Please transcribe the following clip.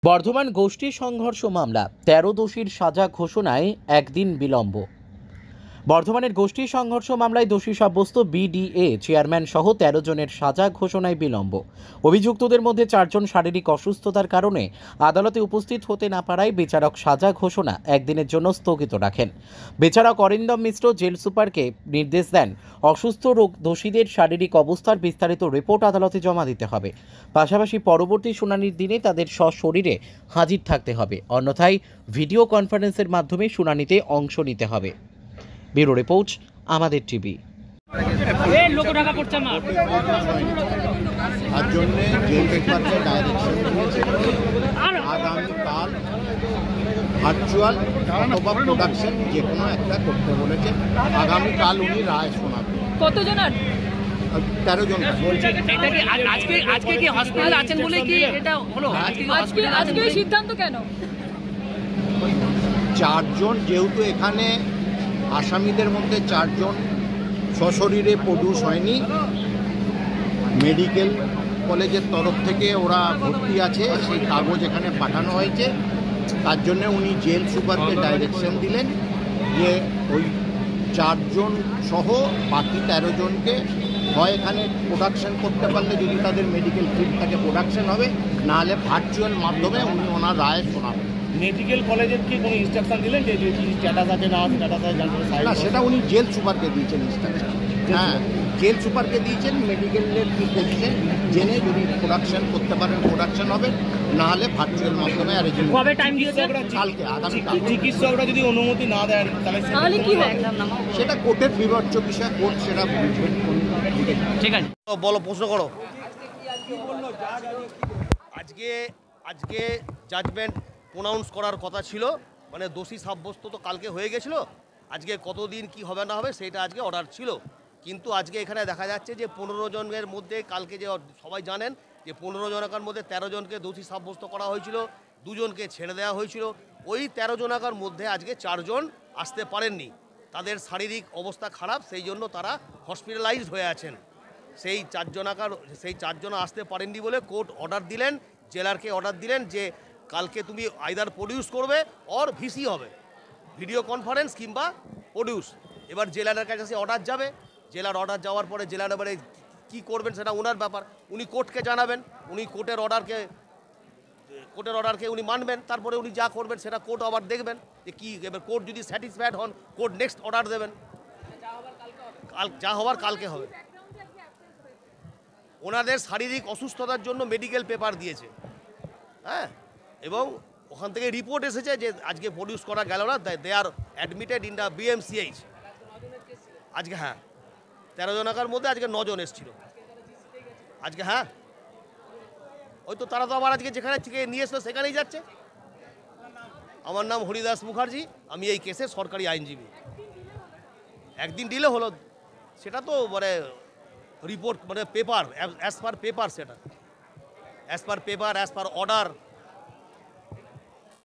বর্ধমান গোষ্ঠী সংঘর্ষ মামলা ১৩ দোষীর সাজা ঘোষণায় একদিন বিলম্ব। বর্ধমানের গোষ্ঠী সংঘর্ষ মামলায় দোষী সাব্যস্ত বিডিএ চেয়ারম্যান সহ ১৩ জনের সাজা ঘোষণায় বিলম্ব। অভিযুক্তদের মধ্যে ৪ জন শারীরিক অসুস্থতার কারণে আদালতে উপস্থিত হতে না পারায় বিচারক সাজা ঘোষণা একদিনের জন্য স্থগিত রাখেন। বিচারক অরিন্দম মিশ্র জেল সুপারকে নির্দেশ দেন অসুস্থ দোষীদের শারীরিক অবস্থার বিস্তারিত রিপোর্ট আদালতে জমা দিতে হবে। পাশাপাশি পরবর্তী শুনানির দিনে তাদের সশরীরে হাজির থাকতে হবে, অন্যথায় ভিডিও কনফারেন্সের মাধ্যমে শুনানিতে অংশ নিতে হবে। ব্যুরো রিপোর্ট, আমাদের টিভি। তার জন্য জেল সুপারকে ডাইরেকশন দিয়েছে আগামীকাল ভার্চুয়াল অথবা প্রোডাকশন যে কোনো একটা করতে বলেছে। আগামীকাল উনি রায় শোনাবেন। কতজন? ১৩ জন। আজকে কি হসপিটালে আছেন বলে কি এটা হলো? আজকে সিদ্ধান্ত কেন? ৪ জন, যেহেতু এখানে আসামিদের মধ্যে ৪ জন সশরীরে প্রডিউস হয়নি, মেডিকেল কলেজের তরফ থেকে ওরা ভর্তি আছে, সেই কাগজ এখানে পাঠানো হয়েছে। তার জন্য উনি জেল সুপারকে ডাইরেকশন দিলেন যে ওই ৪ জন সহ বাকি ১৩ জনকে হয় এখানে প্রোডাকশন করতে পারলে যদি তাদের মেডিকেল ফিট থাকে প্রোডাকশন হবে, নাহলে ভার্চুয়াল মাধ্যমে উনি ওনার রায় শোনাবেন। মেডিকেল কলেজের কি কোনো ইনস্ট্রাকশন দিলেন যে স্ট্যাটাস আছে না স্ট্যাটাস আছে জানতে? না, সেটা উনি জেল সুপারকে দিয়েছেন ইনস্ট্রাকশন। হ্যাঁ, জেল সুপারকে দিয়েছেন মেডিকেলের কী করছে জেনে যদি প্রোডাকশন করতে পারেন প্রোডাকশন হবে, নাহলে ভার্চুয়াল মাধ্যমে অ্যারেঞ্জমেন্ট। কবে টাইম দিয়েছে? কালকে, আগামীকাল। চিকিৎসকরা যদি অনুমতি না দেন তাহলে কি হয়? সেটা কোর্টের বিবেচ্য বিষয়, কোর্ট সেটা বুঝবেন। ঠিক আছে, বলো, প্রশ্ন করো। আজকে জাজমেন্ট প্রোনাউন্স করার কথা ছিল, মানে দোষী সাব্যস্ত তো কালকে হয়ে গেছিল। আজকে কতদিন কি হবে না হবে সেটা আজকে অর্ডার ছিল, কিন্তু আজকে এখানে দেখা যাচ্ছে যে ১৫ জনের মধ্যে কালকে যে সবাই জানেন যে ১৫ জনকার মধ্যে ১৩ জনকে দোষী সাব্যস্ত করা হয়েছিল, 2 জনকে ছেড়ে দেওয়া হয়েছিল। ওই ১৩ জনকার মধ্যে আজকে 4 জন আসতে পারেননি, তাদের শারীরিক অবস্থা খারাপ, সেই জন্য তারা হসপিটালাইজড হয়ে আছেন। সেই 4 জন আসতে পারেননি বলে কোর্ট অর্ডার দিলেন, জেলারকে অর্ডার দিলেন যে কালকে তুমি আইদার প্রডিউস করবে অর ভিসি হবে, ভিডিও কনফারেন্স কিংবা প্রডিউস। এবার জেলারের কাছে অর্ডার যাবে, জেলার অর্ডার যাওয়ার পরে জেলার এবারে কী করবেন সেটা ওনার ব্যাপার, উনি কোর্টকে জানাবেন, উনি কোর্টের অর্ডারকে উনি মানবেন, তারপরে উনি যা করবেন সেটা কোর্ট আবার দেখবেন যে কী। এবার কোর্ট যদি স্যাটিসফাইড হন কোর্ট নেক্সট অর্ডার দেবেন, যা হওয়ার কালকে হবে। ওনাদের শারীরিক অসুস্থতার জন্য মেডিকেল পেপার দিয়েছে, হ্যাঁ, এবং ওখান থেকে রিপোর্ট এসেছে যে আজকে প্রডিউস করা গেল না, দে আর অ্যাডমিটেড ইন দ্য BMCH। আজকে হ্যাঁ ১৩ জনকার মধ্যে আজকে 9 জন এসেছিল আজকে। হ্যাঁ, ওই তো তারা তো আবার আজকে যেখানে থেকে নিয়ে এসলো সেখানেই যাচ্ছে। আমার নাম হরিদাস মুখার্জি, আমি এই কেসের সরকারি আইনজীবী। একদিন দিলে হলো, সেটা তো মানে রিপোর্ট, মানে পেপার, অ্যাজ পার পেপার, সেটা as per paper, as per order.